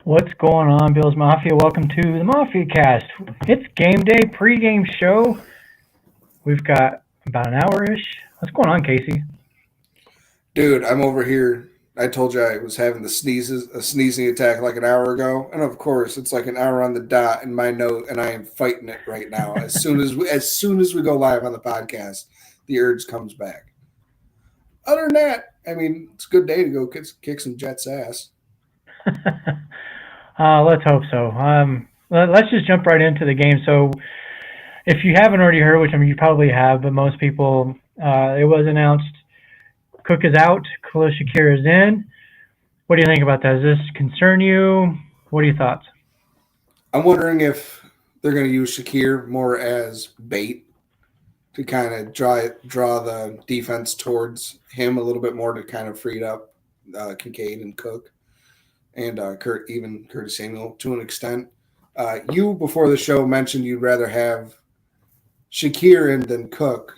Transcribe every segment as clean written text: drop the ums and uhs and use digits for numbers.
What's going on, Bills Mafia? Welcome to the Mafia Cast. It's game day pregame show. We've got about an hour-ish. What's going on, Casey? Dude, I'm over here. I told you I was having a sneezing attack like an hour ago, and of course, it's like an hour on the dot in my note, and I am fighting it right now. As soon as we go live on the podcast, the urge comes back. Other than that, I mean, it's a good day to go kick some Jets ass. Let's hope so. Let's just jump right into the game. So, if you haven't already heard, which I mean you probably have, but most people, it was announced Cook is out, Khalil Shakir is in. What do you think about that? Does this concern you? What are your thoughts? I'm wondering if they're going to use Shakir more as bait to kind of draw the defense towards him a little bit more to kind of free it up Kincaid and Cook. And Curtis Samuel to an extent. You before the show mentioned you'd rather have Shakir in than Cook.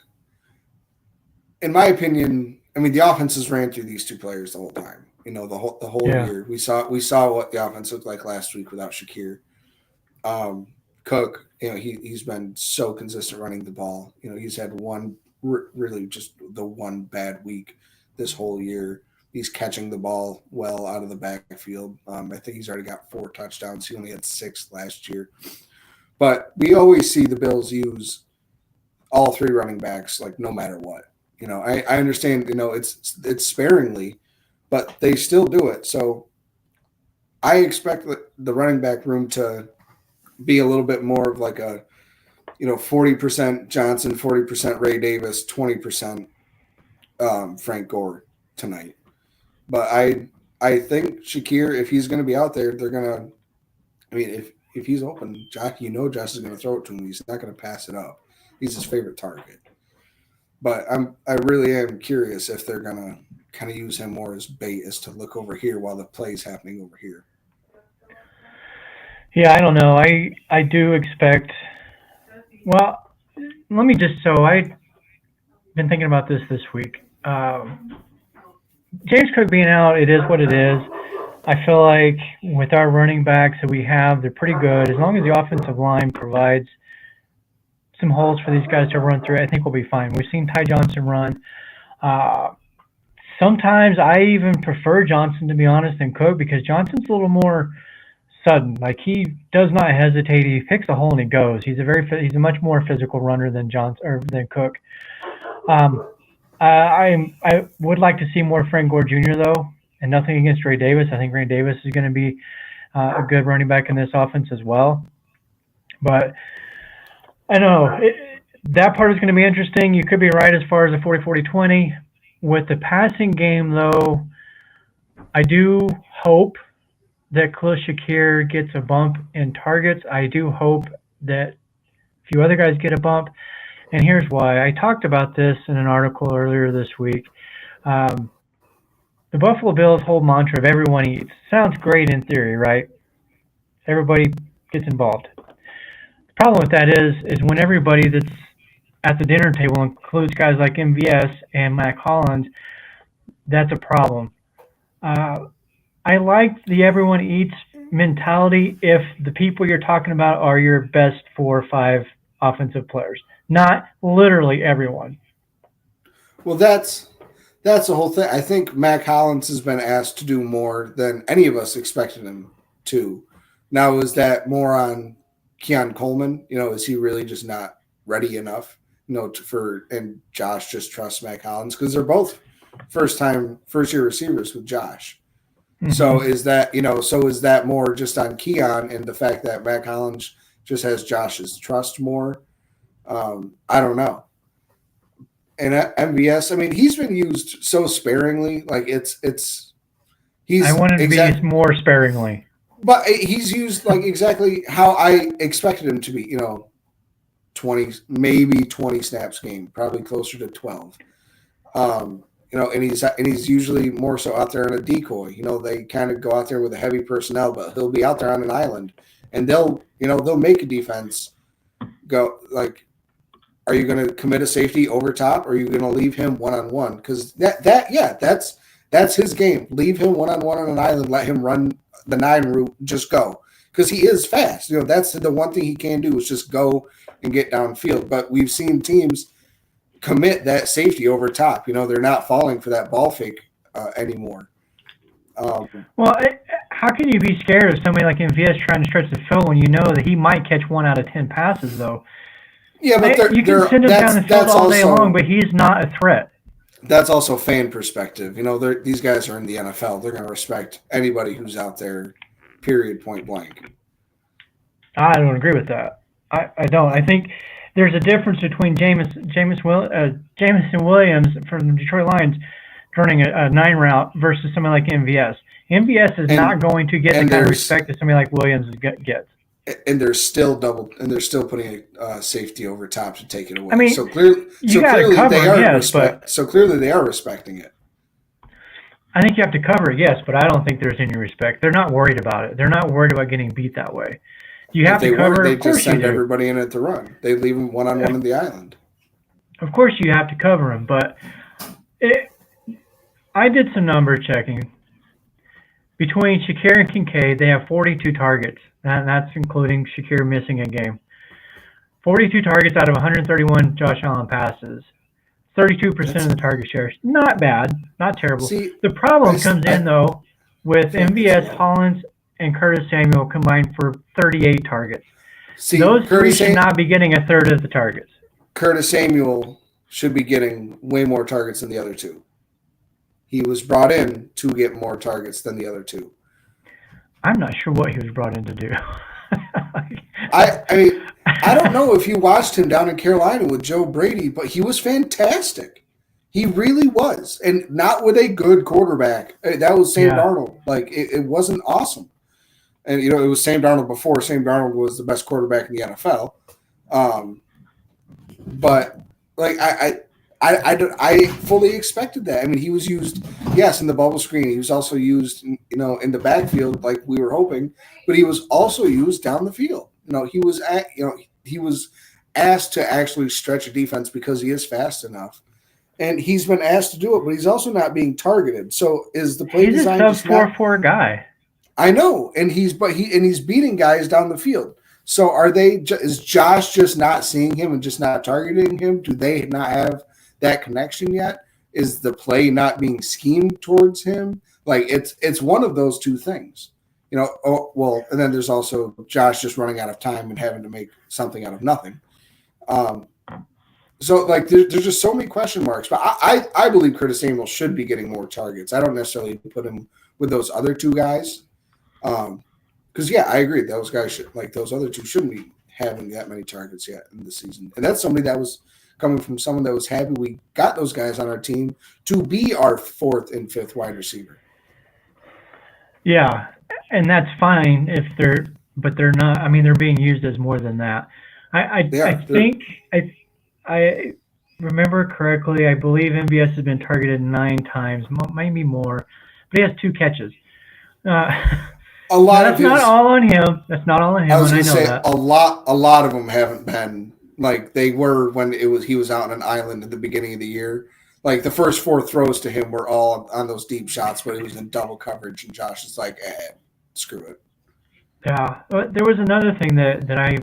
In my opinion, I mean the offenses ran through these two players the whole time. You know the whole Yeah. year we saw what the offense looked like last week without Shakir. Cook, he's been so consistent running the ball. He's had really just the one bad week this whole year. He's catching the ball well out of the backfield. I think he's already got 4 touchdowns. He only had 6 last year. But we always see the Bills use all 3 running backs, like no matter what. I understand. It's sparingly, but they still do it. So I expect the running back room to be a little bit more of like a 40% Johnson, 40% Ray Davis, 20% Frank Gore tonight. But I think Shakir, if he's going to be out there, they're going to. I mean, if he's open, Josh is going to throw it to him. He's not going to pass it up. He's his favorite target. But I really am curious if they're going to kind of use him more as bait, as to look over here while the play's happening over here. Yeah, I don't know. I do expect. Well, let me just. So I've been thinking about this week. James Cook being out, it is what it is. I feel like with our running backs that we have, they're pretty good. As long as the offensive line provides some holes for these guys to run through, I think we'll be fine. We've seen Ty Johnson run. Uh, Sometimes I even prefer Johnson, to be honest, than Cook because Johnson's a little more sudden. Like he does not hesitate. He picks a hole and he goes. He's a much more physical runner than Johnson or than Cook. Um, I would like to see more Frank Gore Jr. though, and nothing against Ray Davis. I think Ray Davis is going to be a good running back in this offense as well. But I know that part is going to be interesting. You could be right as far as the 40-40-20. With the passing game, though, I do hope that Khalil Shakir gets a bump in targets. I do hope that a few other guys get a bump. And here's why. I talked about this in an article earlier this week. Um, the Buffalo Bills' whole mantra of everyone eats sounds great in theory, right? Everybody gets involved. The problem with that is when everybody that's at the dinner table includes guys like MVS and Mac Hollins, that's a problem. Uh, I like the everyone eats mentality if the people you're talking about are your best 4 or 5 offensive players, not literally everyone. Well, that's the whole thing. I think Mac Hollins has been asked to do more than any of us expected him to. Now, is that more on Keon Coleman? Is he really just not ready enough? And Josh just trusts Mac Hollins because they're both first year receivers with Josh. So Mm-hmm. is that more just on Keon and the fact that Mac Hollins just has Josh's trust more? I don't know. And MVS, I mean, he's been used so sparingly. Like I he's wanted to be exact, used more sparingly. but he's used like exactly how I expected him to be. 20, maybe 20 snaps game, probably closer to 12. And he's usually more so out there on a decoy. They kind of go out there with a heavy personnel, but he'll be out there on an island, and they'll make a defense go like, are you going to commit a safety over top, or are you going to leave him one on one? Because that's That's his game. Leave him one-on-one on an island. Let him run the 9 route. Just go. Because he is fast. That's the one thing he can do is just go and get downfield. But we've seen teams commit that safety over top. They're not falling for that ball fake anymore. Well, how can you be scared of somebody like MVS trying to stretch the field when you know that he might catch 1 out of 10 passes, though? Yeah, but you can send him down the field all day long, but he's not a threat. That's also fan perspective. These guys are in the NFL. They're going to respect anybody who's out there, period, point blank. I don't agree with that. I don't. I think there's a difference between Jameson Williams from the Detroit Lions running a 9 route versus somebody like MVS. MVS is not going to get the kind of respect that somebody like Williams gets. And they're still putting a safety over top to take it away. I mean, so clearly they are respecting it. I think you have to cover it, yes, but I don't think there's any respect. They're not worried about it. They're not worried about getting beat that way. You have to cover it. They just send everybody in it to run. They leave them one-on-one in the island. Of course you have to cover them, but I did some number checking. Between Shakir and Kincaid, they have 42 targets. And that's including Shakir missing a game. 42 targets out of 131 Josh Allen passes. 32% of the target share. Not bad. Not terrible. The problem comes in, though, with MVS, Hollins, and Curtis Samuel combined for 38 targets. Those three should not be getting a third of the targets. Curtis Samuel should be getting way more targets than the other two. He was brought in to get more targets than the other two. I'm not sure what he was brought in to do. I mean, I don't know if you watched him down in Carolina with Joe Brady, but he was fantastic. He really was. And not with a good quarterback. That was Sam Darnold. It wasn't awesome. And, it was Sam Darnold before. Sam Darnold was the best quarterback in the NFL. But, I fully expected that. I mean, he was used, yes, in the bubble screen. He was also used, in the backfield like we were hoping, but he was also used down the field. He was asked to actually stretch a defense because he is fast enough, and he's been asked to do it. But he's also not being targeted. So is the play design? He's a sub-4-4 guy. I know, and he's beating guys down the field. So is Josh just not seeing him and just not targeting him? Do they not have that connection yet? Is the play not being schemed towards him? It's one of those two things, and then there's also Josh just running out of time and having to make something out of nothing. So there's just so many question marks, but I believe Curtis Samuel should be getting more targets. I don't necessarily put him with those other two guys. Because I agree, those guys those other two shouldn't be having that many targets yet in the season. And that's somebody that was coming from someone that was happy we got those guys on our team to be our 4th and 5th wide receiver. Yeah, and that's fine but they're not. I mean, they're being used as more than that. I think I remember correctly. I believe MVS has been targeted 9 times, maybe more, but he has 2 catches. That's not all on him. That's not all on him. I was going to say that. a lot of them haven't been like they were when he was out on an island at the beginning of the year. Like the first 4 throws to him were all on those deep shots, but it was in double coverage, and Josh is like, screw it. Yeah, there was another thing that I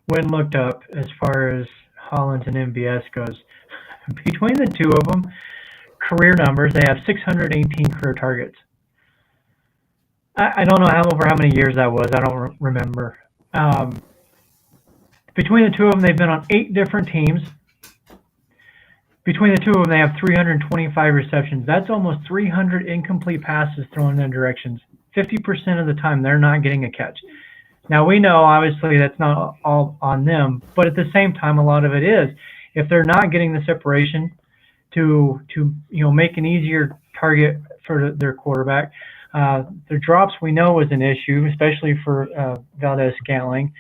went and looked up as far as Hollins and MVS goes. Between the two of them, career numbers, they have 618 career targets. I don't know over how many years that was. I don't remember. Between the two of them, they've been on 8 different teams. Between the two of them, they have 325 receptions. That's almost 300 incomplete passes thrown in their directions. 50% of the time, they're not getting a catch. Now, we know, obviously, that's not all on them, but at the same time, a lot of it is. If they're not getting the separation to make an easier target for their quarterback, their drops we know is an issue, especially for Valdez-Scantling.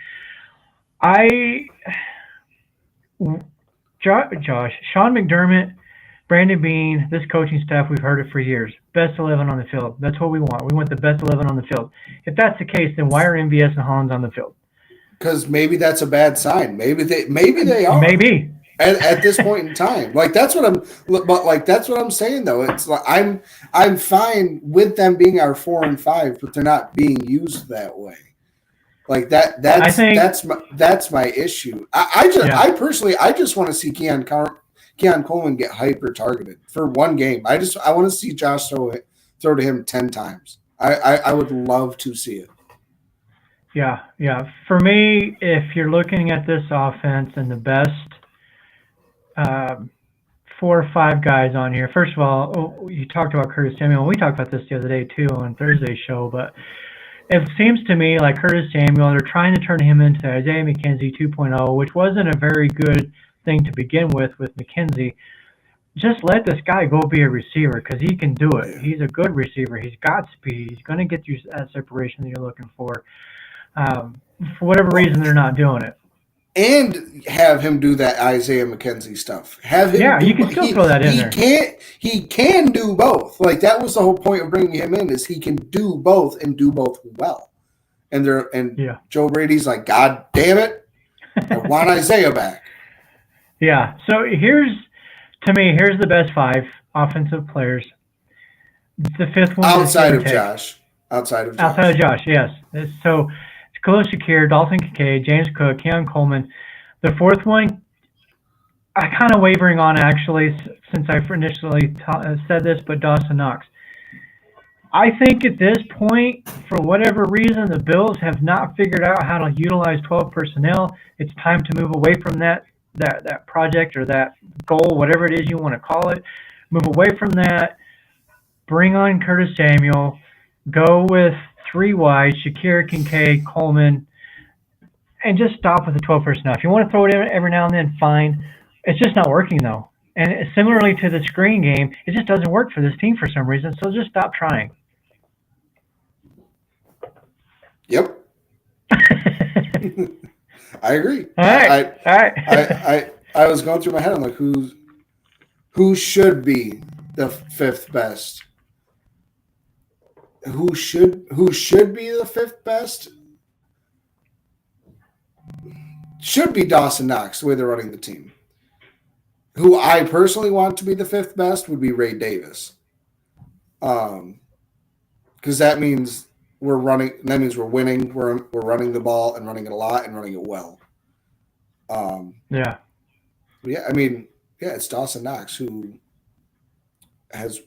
Josh, Sean McDermott, Brandon Beane, this coaching staff, we've heard it for years. Best 11 on the field. That's what we want. We want the best 11 on the field. If that's the case, then why are MVS and Hollins on the field? Because maybe that's a bad sign. Maybe they are. Maybe. at this point in time. Like that's what I'm saying though. It's like I'm fine with them being our 4 and 5, but they're not being used that way. Like that's my issue. I personally just want to see Keon Coleman get hyper targeted for one game. I want to see Josh throw to him 10 times. I would love to see it. Yeah. For me, if you're looking at this offense and the best 4 or 5 guys on here, first of all, you talked about Curtis Samuel. We talked about this the other day too on Thursday's show, but it seems to me like Curtis Samuel, they're trying to turn him into Isaiah McKenzie 2.0, which wasn't a very good thing to begin with McKenzie. Just let this guy go be a receiver because he can do it. He's a good receiver. He's got speed. He's going to get you that separation that you're looking for. For whatever reason, they're not doing it. And have him do that Isaiah McKenzie stuff. Have him. Yeah, you can still throw that in there. He can do both. Like that was the whole point of bringing him in, is he can do both and do both well. And Joe Brady's like, God damn it, I want Isaiah back. Yeah. So here's the best 5 offensive players. The 5th one outside of Josh, yes. So it's Khalil Shakir, Dalton Kincaid, James Cook, Keon Coleman. The 4th one, I kind of wavering on actually since I initially said this, but Dawson Knox. I think at this point, for whatever reason, the Bills have not figured out how to utilize 12 personnel. It's time to move away from that project or that goal, whatever it is you want to call it. Move away from that. Bring on Curtis Samuel. Go with 3 wide, Shakir, Kincaid, Coleman, and just stop with the 12 personnel. If you want to throw it in every now and then, fine. It's just not working, though. And similarly to the screen game, it just doesn't work for this team for some reason, so just stop trying. Yep. I agree. All right. I was going through my head. I'm like, who should be the 5th best? Who should be the 5th best? Should be Dawson Knox, the way they're running the team. Who I personally want to be the 5th best would be Ray Davis. Because that means we're winning. We're running the ball and running it a lot and running it well. Yeah. I mean, it's Dawson Knox who has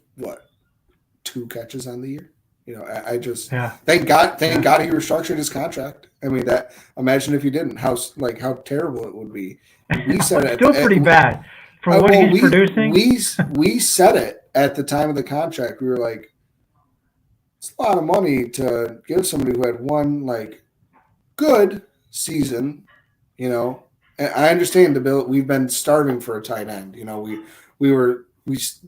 2 catches on the year. You know, I just thank God he restructured his contract. I mean, imagine if he didn't, how terrible it would be. We said it still pretty bad for what he's producing. We said it at the time of the contract. We were like, it's a lot of money to give somebody who had one good season. You know, and I understand the bill. We've been starving for a tight end. You know, we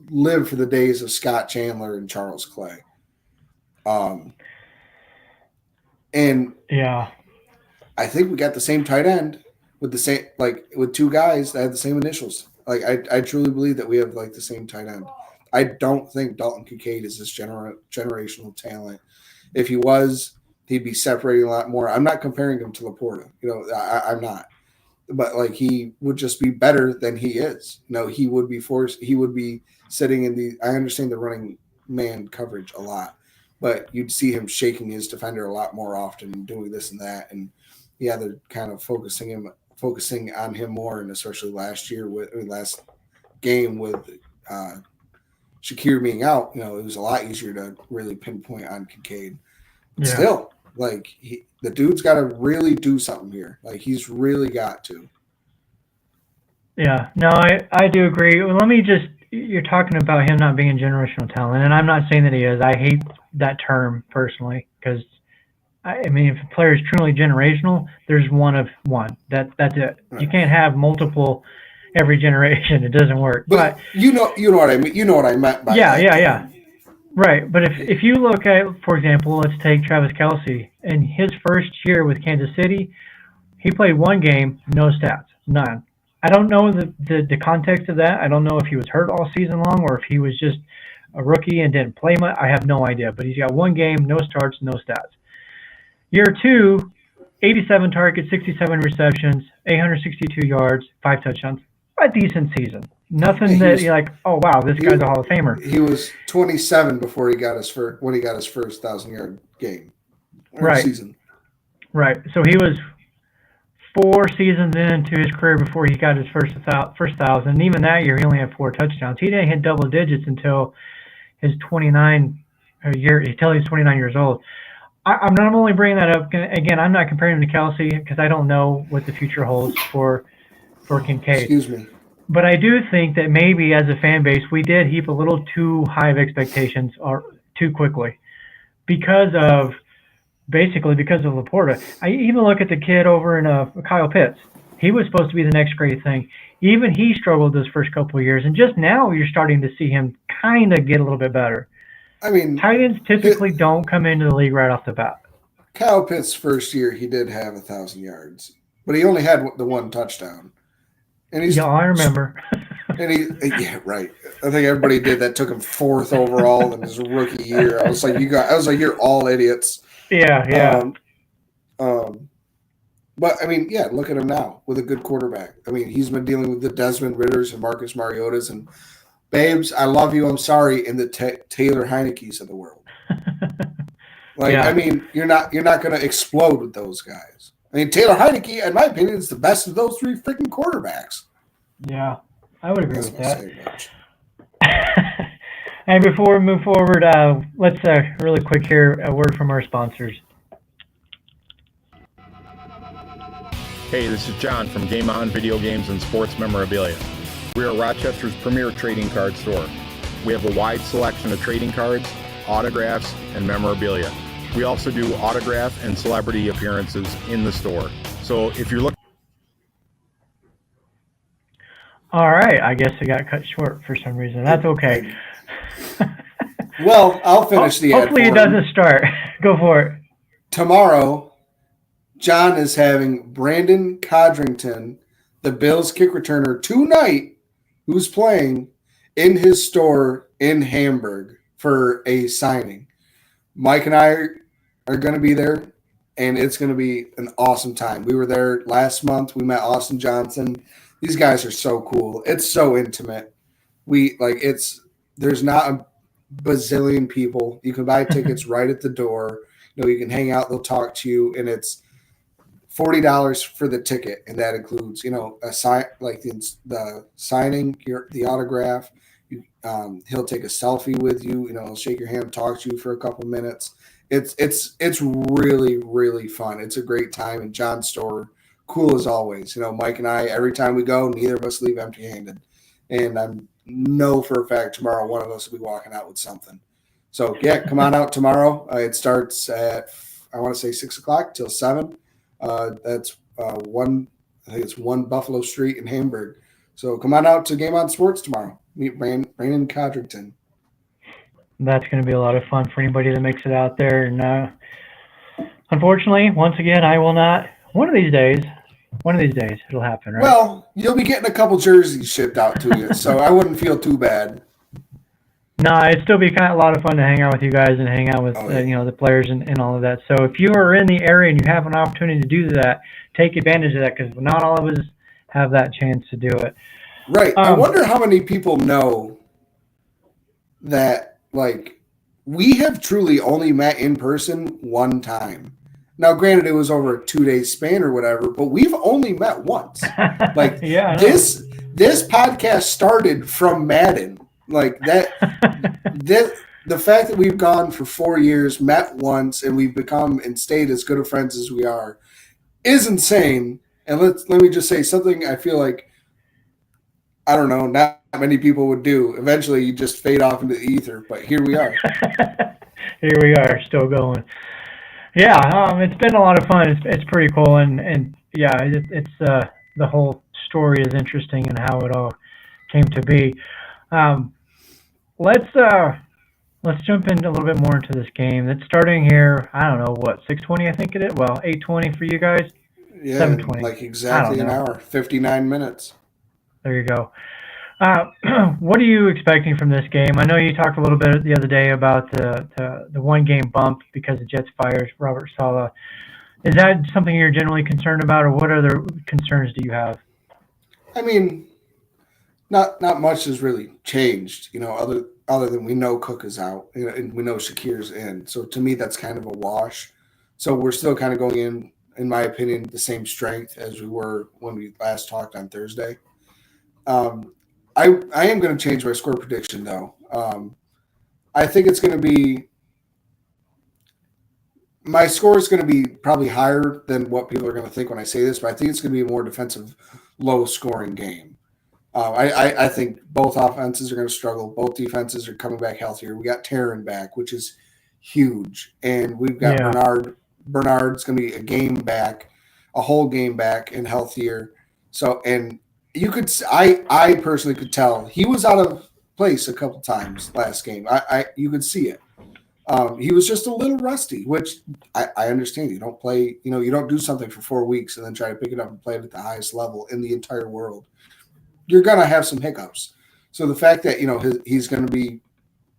lived for the days of Scott Chandler and Charles Clay. And I think we got the same tight end with the same with 2 guys that had the same initials. I truly believe that we have the same tight end. I don't think Dalton Kincaid is this generational talent. If he was, he'd be separating a lot more. I'm not comparing him to Laporta. You know, I'm not. But he would just be better than he is. You know, he would be forced. He would be sitting in the. I understand the running man coverage a lot, but you'd see him shaking his defender a lot more often and doing this and that. And they're kind of focusing on him more, and especially last game with Shakir being out. You know, it was a lot easier to really pinpoint on Kincaid. But still, the dude's got to really do something here. He's really got to. Yeah, no, I do agree. Well, you're talking about him not being a generational talent, and I'm not saying that he is. I hate that term personally because, I mean, if a player is truly generational, there's one of one. That's it. Right. You can't have multiple every generation. It doesn't work. But you know what I mean. You know what I meant by that. Yeah. Right, but if you look at, for example, let's take Travis Kelce. In his first year with Kansas City, he played 1 game, no stats, none. I don't know the context of that. I don't know if he was hurt all season long or if he was just a rookie and didn't play much. I have no idea, but he's got 1 game, no starts, no stats. Year 2, 87 targets, 67 receptions, 862 yards, 5 touchdowns. a decent season. Nothing He that was- you're like, oh wow, this guy's a Hall of Famer. He was 27 before he got his first 1,000-yard game or Right. season. Right. So he was 4 seasons into his career before he got his first 1,000. And even that year, he only had 4 touchdowns. He didn't hit double digits until his 29 until he's 29 years old. I'm not only bringing that up again. I'm not comparing him to Kelsey because I don't know what the future holds for Kincaid. Excuse me. But I do think that maybe as a fan base, we did heap a little too high of expectations or too quickly because of Laporta. I even look at the kid over in Kyle Pitts. He was supposed to be the next great thing. Even he struggled those first couple of years, and just now you're starting to see him kind of get a little bit better. I mean, Tight ends typically don't come into the league right off the bat. Kyle Pitts' first year, he did have 1,000 yards, but he only had the one touchdown. And he's Yeah, I remember. yeah, right. I think everybody did that. Took him 4th overall in his rookie year. I was like, you're all idiots. Yeah. But I mean, yeah, look at him now with a good quarterback. I mean, he's been dealing with the Desmond Ritters and Marcus Mariotas and babes. I love you. I'm sorry. In the Taylor Heineke's of the world. Like, Yeah. I mean, you're not going to explode with those guys. I mean, Taylor Heineke, in my opinion, is the best of those 3 freaking quarterbacks. Yeah, I would agree That's with not that. saying much. And before we move forward, let's really quick here a word from our sponsors. Hey, this is John from Game On Video Games and Sports Memorabilia. We are Rochester's premier trading card store. We have a wide selection of trading cards, autographs, and memorabilia. We also do autograph and celebrity appearances in the store. So if you're looking... All right, I guess it got cut short for some reason. That's okay. Well, I'll finish the ad. Hopefully it for him. doesn't start. Go for it. Tomorrow, John is having Brandon Codrington, the Bills kick returner tonight, who's playing in his store in Hamburg for a signing. Mike and I are going to be there, and it's going to be an awesome time. We were there last month. We met Austin Johnson. These guys are so cool. It's so intimate. There's not a bazillion people. You can buy tickets right at the door. You can hang out. They'll talk to you, and it's $40 for the ticket, and that includes a sign like the signing, the autograph. He'll take a selfie with you. He'll shake your hand, talk to you for a couple minutes. It's really, really fun. It's a great time, and John's store, cool as always. Mike and I, every time we go, neither of us leave empty-handed, and I know for a fact tomorrow one of us will be walking out with something. So yeah, come on out tomorrow. It starts at, I want to say 6:00 till 7. That's I think it's 1 Buffalo Street in Hamburg. So come on out to Game On Sports tomorrow. Meet Brandon Codrington. That's going to be a lot of fun for anybody that makes it out there. And unfortunately, once again, I will not. One of these days, it'll happen, right? Well, you'll be getting a couple jerseys shipped out to you, so I wouldn't feel too bad. No, it'd still be kind of a lot of fun to hang out with you guys and hang out with the players and all of that. So if you are in the area and you have an opportunity to do that, take advantage of that because not all of us have that chance to do it. Right. I wonder how many people know that, we have truly only met in person one time. Now, granted, it was over a 2-day span or whatever, but we've only met once. Yeah, this podcast started from Madden. The fact that we've gone for 4 years, met once, and we've become and stayed as good of friends as we are is insane. And let me just say something I feel like, I don't know, not many people would do. Eventually, you just fade off into the ether, but here we are. Here we are, still going. Yeah, it's been a lot of fun. It's pretty cool, and yeah, it's the whole story is interesting and how it all came to be. Let's jump in a little bit more into this game. It's starting here. I don't know what 6:20 I think it is. Well, 8:20 for you guys. Yeah, 7:20. Exactly an hour, 59 minutes. There you go. What are you expecting from this game? I know you talked a little bit the other day about the 1-game bump because the Jets fired Robert Saleh. Is that something you're generally concerned about, or what other concerns do you have? I mean, Not much has really changed, other than we know Cook is out, and we know Shakir's in. So to me, that's kind of a wash. So we're still kind of going in my opinion, the same strength as we were when we last talked on Thursday. I am going to change my score prediction though. I think it's going to be my score is going to be probably higher than what people are going to think when I say this, but I think it's going to be a more defensive, low-scoring game. I think both offenses are going to struggle. Both defenses are coming back healthier. We got Taryn back, which is huge, and we've got Bernard. Bernard's going to be a whole game back, and healthier. So, and you could, I personally could tell he was out of place a couple times last game. You could see it. He was just a little rusty, which I understand. You don't play, you don't do something for 4 weeks and then try to pick it up and play it at the highest level in the entire world. You're going to have some hiccups. So the fact that, he's going to be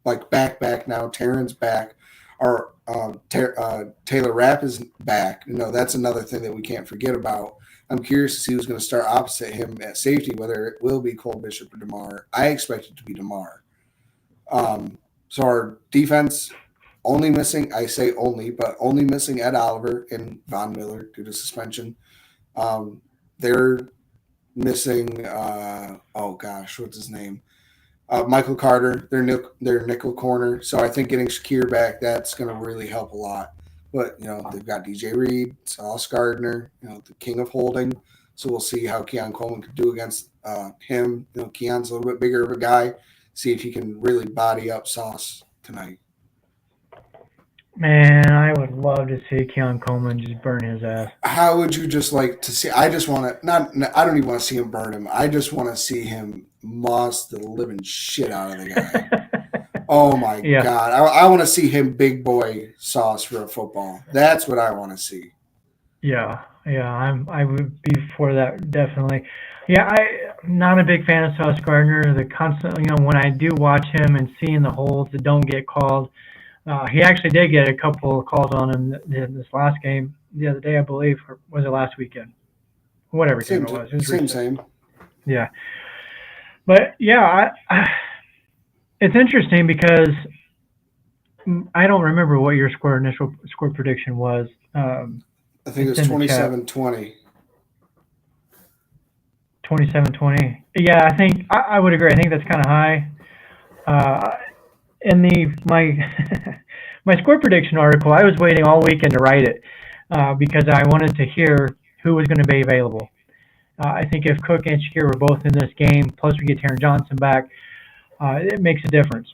like back now, Taryn's back, or Taylor Rapp is back. That's another thing that we can't forget about. I'm curious to see who's going to start opposite him at safety, whether it will be Cole Bishop or DeMar. I expect it to be DeMar. So our defense only missing Ed Oliver and Von Miller due to suspension. They're missing, what's his name? Michael Carter, their nickel corner. So I think getting Shakir back, that's going to really help a lot. But, they've got DJ Reed, Sauce Gardner, the king of holding. So we'll see how Keon Coleman could do against him. Keon's a little bit bigger of a guy. See if he can really body up Sauce tonight. Man, I would love to see Keon Coleman just burn his ass. How would you just like to see? I just want to I don't even want to see him burn him. I just want to see him moss the living shit out of the guy. Oh my God! I want to see him big boy Sauce for a football. That's what I want to see. Yeah. I would be for that definitely. Yeah, I'm not a big fan of Sauce Gardner. The constant, when I do watch him and seeing the holds that don't get called. He actually did get a couple of calls on him this last game the other day, I believe, or was it last weekend? Whatever game it was. It was same. Yeah. But, yeah, it's interesting because I don't remember what your initial score prediction was. I think it was 27-20. 27-20. Yeah, I think I would agree. I think that's kind of high. In my score prediction article, I was waiting all weekend to write it because I wanted to hear who was going to be available. I think if Cook and Shakir were both in this game, plus we get Taron Johnson back, it makes a difference.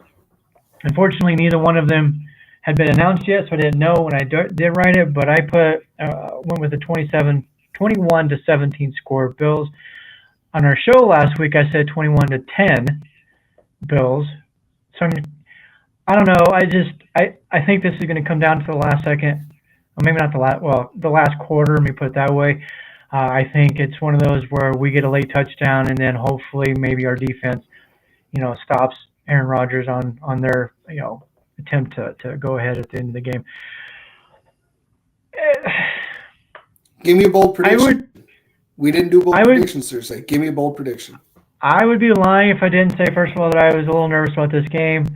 Unfortunately, neither one of them had been announced yet, so I didn't know when I did write it, but I went with a 21-17 score Bills. On our show last week, I said 21-10 Bills. So I don't know. I think this is going to come down to the last second, or maybe not the last quarter. Let me put it that way. I think it's one of those where we get a late touchdown, and then hopefully maybe our defense, stops Aaron Rodgers on their attempt to go ahead at the end of the game. Give me a bold prediction. We didn't do bold predictions Thursday. Give me a bold prediction. I would be lying if I didn't say, first of all, that I was a little nervous about this game.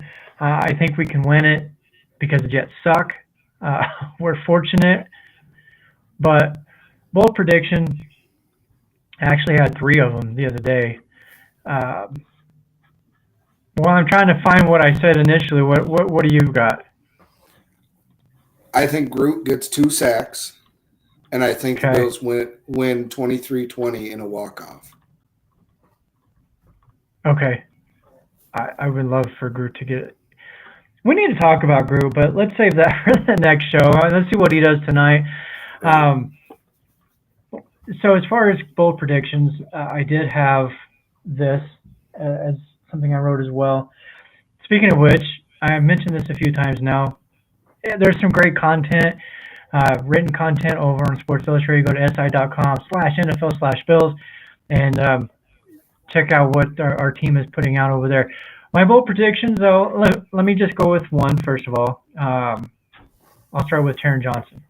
I think we can win it because the Jets suck. We're fortunate. But bold prediction, I actually had 3 of them the other day. Well, I'm trying to find what I said initially. What do you got? I think Groot gets 2 sacks, and I think the Bills win 23-20 in a walk-off. Okay. I would love for Groot to get it. We need to talk about Groot, but let's save that for the next show. Let's see what he does tonight. So as far as bold predictions, I did have this as something I wrote as well. Speaking of which, I mentioned this a few times now. There's some great content, written content over on Sports Illustrated. Go to si.com/NFL/Bills and check out what our team is putting out over there. My bold predictions, though, let me just go with one, first of all. I'll start with Taron Johnson.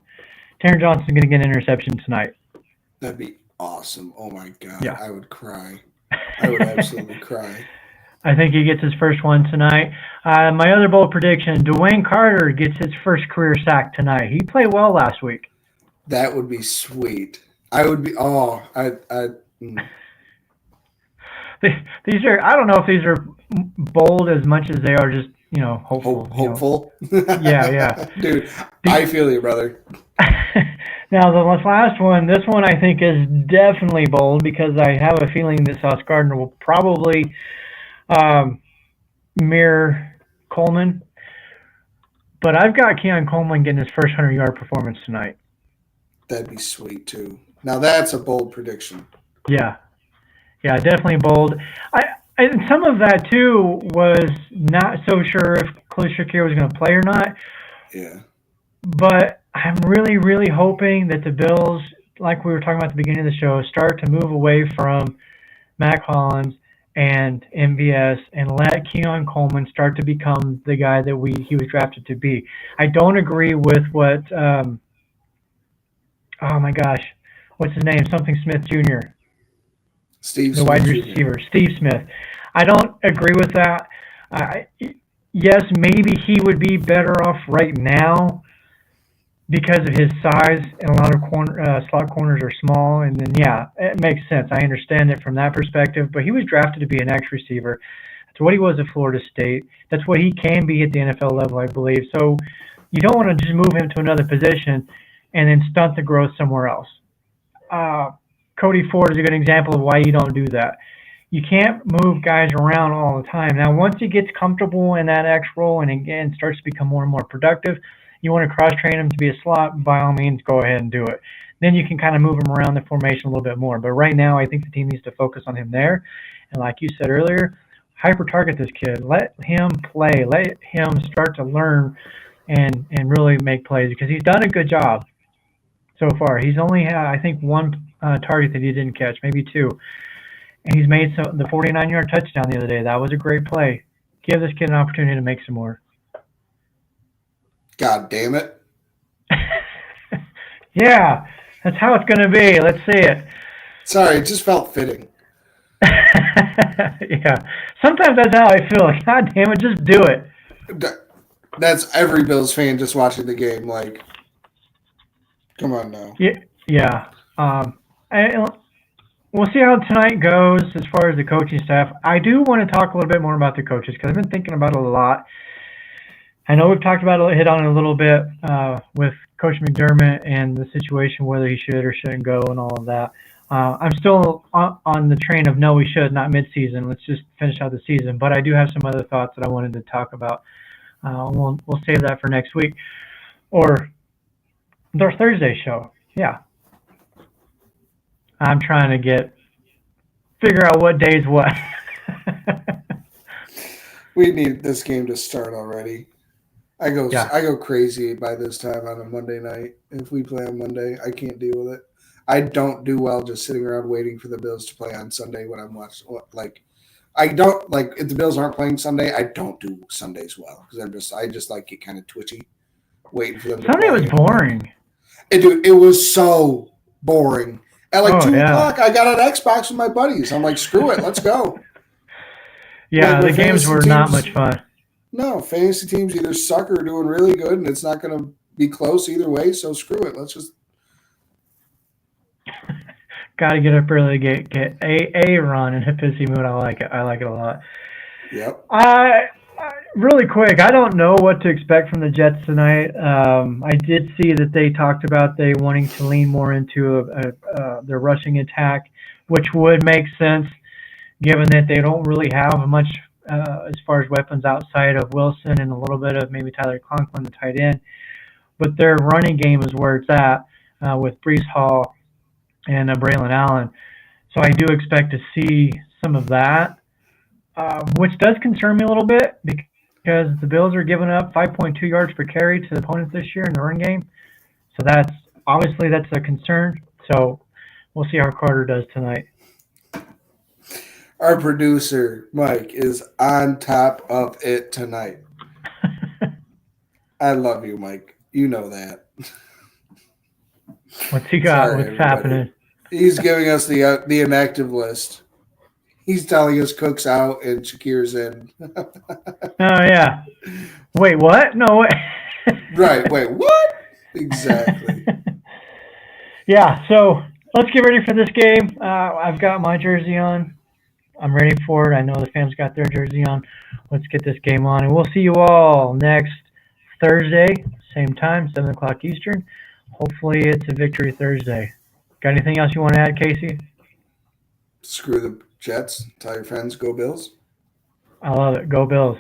Taron Johnson's going to get an interception tonight. That'd be awesome. Oh, my God. Yeah. I would cry. I would absolutely cry. I think he gets his first one tonight. My other bold prediction, Dwayne Carter gets his first career sack tonight. He played well last week. That would be sweet. I would be. Oh, These are, I don't know if these are bold as much as they are just, hopeful. hopeful. Yeah. Dude, I feel you, brother. Now, the last one, this one I think is definitely bold because I have a feeling that Sauce Gardner will probably mirror Coleman. But I've got Keon Coleman getting his first 100-yard performance tonight. That'd be sweet, too. Now, that's a bold prediction. Yeah, definitely bold. And some of that, too, was not so sure if Khalil Shakir was going to play or not. Yeah. But I'm really, really hoping that the Bills, like we were talking about at the beginning of the show, start to move away from Mac Hollins and MVS and let Keon Coleman start to become the guy that he was drafted to be. I don't agree with what oh my gosh, what's his name? Something Smith Jr. Steve the Smith wide Jr. receiver, Steve Smith. I don't agree with that. Yes, maybe he would be better off right now because of his size, and a lot of slot corners are small. And then, yeah, it makes sense. I understand it from that perspective. But he was drafted to be an X receiver. That's what he was at Florida State. That's what he can be at the NFL level, I believe. So you don't want to just move him to another position and then stunt the growth somewhere else. Cody Ford is a good example of why you don't do that. You can't move guys around all the time. Now, once he gets comfortable in that X role and again starts to become more and more productive, you want to cross-train him to be a slot, by all means, go ahead and do it. Then you can kind of move him around the formation a little bit more. But right now, I think the team needs to focus on him there. And like you said earlier, hyper-target this kid. Let him play. Let him start to learn and really make plays because he's done a good job so far. He's only had, I think, one target that he didn't catch, maybe two. And he's made the 49-yard touchdown the other day. That was a great play. Give this kid an opportunity to make some more. God damn it. Yeah, that's how it's going to be. Let's see it. Sorry, it just felt fitting. Yeah. Sometimes that's how I feel. Like, God damn it, just do it. That's every Bills fan just watching the game. Like, come on now. Yeah. We'll see how tonight goes as far as the coaching staff. I do want to talk a little bit more about the coaches because I've been thinking about it a lot. I know we've talked about it, hit on it a little bit with Coach McDermott and the situation, whether he should or shouldn't go and all of that. I'm still on the train of no, we should, not midseason. Let's just finish out the season. But I do have some other thoughts that I wanted to talk about. We'll save that for next week or our Thursday show. Yeah. I'm trying to figure out what day's what. We need this game to start already. I go Yeah. crazy by this time on a Monday night. If we play on Monday, I can't deal with it. I don't do well just sitting around waiting for the Bills to play on Sunday when I'm watching. I don't like if the Bills aren't playing Sunday. I don't do Sundays well because I just like get kind of twitchy, waiting for them to Sunday play. was boring. It was so boring. At 2 yeah. o'clock, I got on Xbox with my buddies. I'm like, screw it, let's go. Yeah, Like, the games were not much fun. No, fantasy teams either suck or are doing really good, and it's not going to be close either way. So screw it. Let's just Got to get up early to get a run in a pissy mood. I like it. I like it a lot. Yep. Really quick, I don't know what to expect from the Jets tonight. I did see that they talked about they wanting to lean more into their rushing attack, which would make sense given that they don't really have much as far as weapons outside of Wilson and a little bit of maybe Tyler Conklin, the tight end. But their running game is where it's at with Breece Hall and Braylon Allen. So I do expect to see some of that, which does concern me a little bit because the Bills are giving up 5.2 yards per carry to the opponents this year in the run game. So that's a concern. So we'll see how Carter does tonight. Our producer, Mike, is on top of it tonight. I love you, Mike. You know that. What's he got? Sorry, What's everybody. happening? He's giving us the inactive list. He's telling us Cook's out and Shakir's in. Oh yeah. Wait, what? No way. Right. Wait, what? Exactly. Yeah, so let's get ready for this game. I've got my jersey on. I'm ready for it. I know the fans got their jersey on. Let's get this game on, and we'll see you all next Thursday, same time, 7 o'clock Eastern. Hopefully it's a victory Thursday. Got anything else you want to add, Casey? Screw the Jets. Tell your friends, go Bills. I love it. Go Bills.